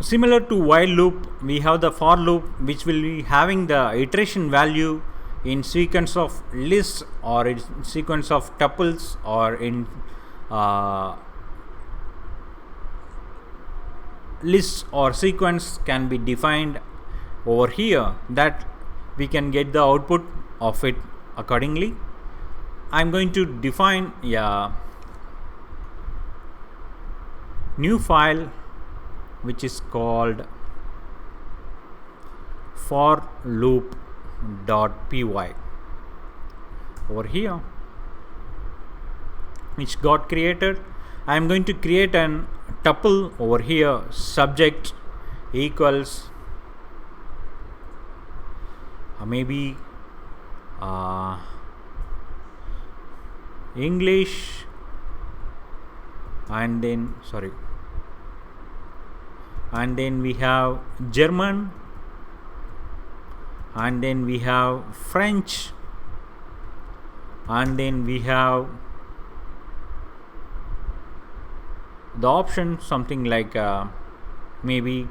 Similar to while loop, we have the for loop, which will be having the iteration value in sequence of lists or in sequence of tuples or in lists or sequence can be defined over here, that we can get the output of it accordingly. I'm going to define a new file which is called for loop.py over here, which got created. I am going to create an tuple over here, subject equals maybe English, and then we have German, and then we have French, and then we have the option something like maybe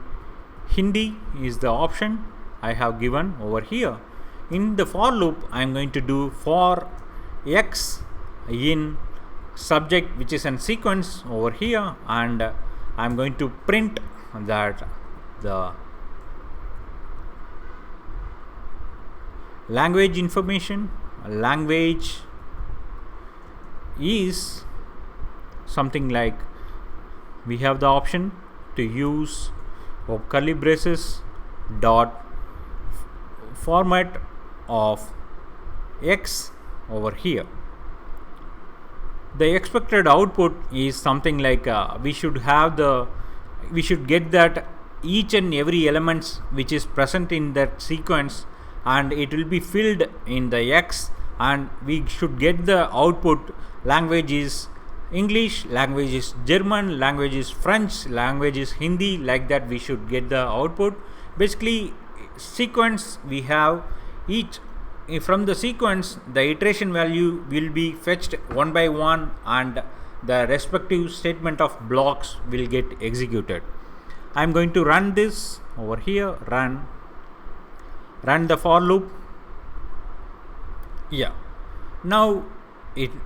Hindi is the option I have given over here. In the for loop, I am going to do for x in subject, which is in sequence over here, and I am going to print that the language information, language is something like, we have the option to use of curly braces dot format of x over here. The expected output is something like we should get that each and every elements which is present in that sequence, and it will be filled in the x, and we should get the output. Language is English, language is German, language is French, language is Hindi, like that we should get the output. Basically, sequence we have each. From the sequence, the iteration value will be fetched one by one, and the respective statement of blocks will get executed. I am going to run this over here, run the for loop. Yeah, now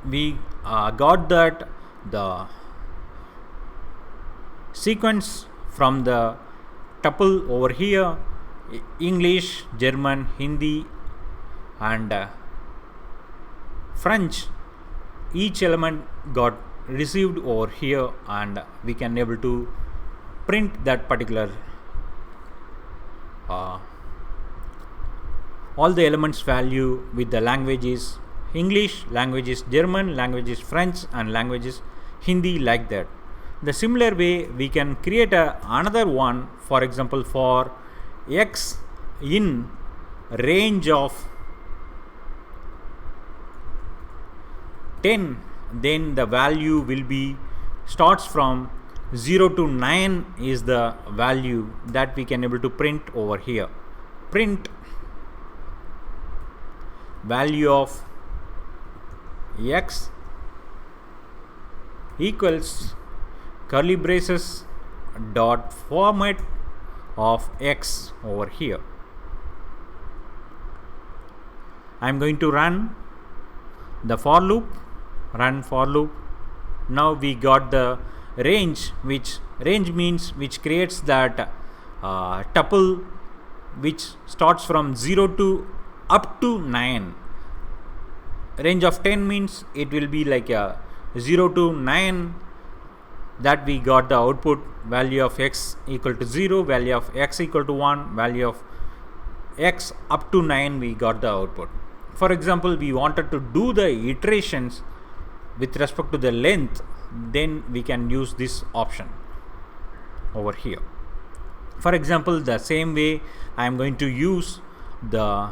we got that the sequence from the tuple over here, English, German, Hindi, and French, each element got received over here, and we can able to print that particular all the elements value with the languages English, language is German, language is French, and language is Hindi, like that. The similar way we can create another one, for example, for x in range of 10, then the value will be starts from 0 to 9 is the value that we can able to print over here. Print value of x equals curly braces dot format of x over here. I am going to run the for loop, run for loop. Now we got the range, which range means which creates that tuple which starts from 0 to up to 9. Range of 10 means it will be like a 0 to 9, that we got the output value of x equal to 0, value of x equal to 1, value of x up to 9 we got the output. For example, we wanted to do the iterations with respect to the length, then we can use this option over here. For example, the same way I am going to use the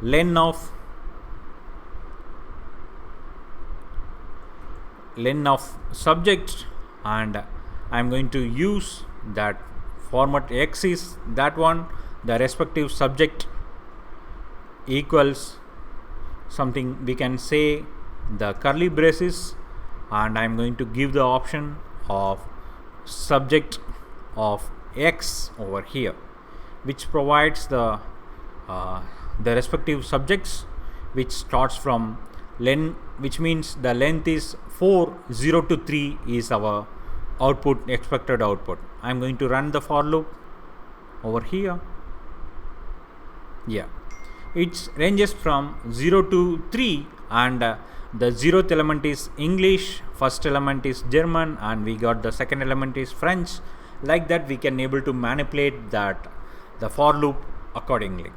len of subject, and I am going to use that format x is that one, the respective subject equals something, we can say the curly braces, and I am going to give the option of subject of x over here, which provides the respective subjects, which starts from length, which means the length is 4, 0 to 3 is our output, expected output. I am going to run the for loop over here. Yeah, it ranges from 0 to 3, and the 0th element is English, first element is German, and we got the second element is French. Like that we can able to manipulate that the for loop accordingly.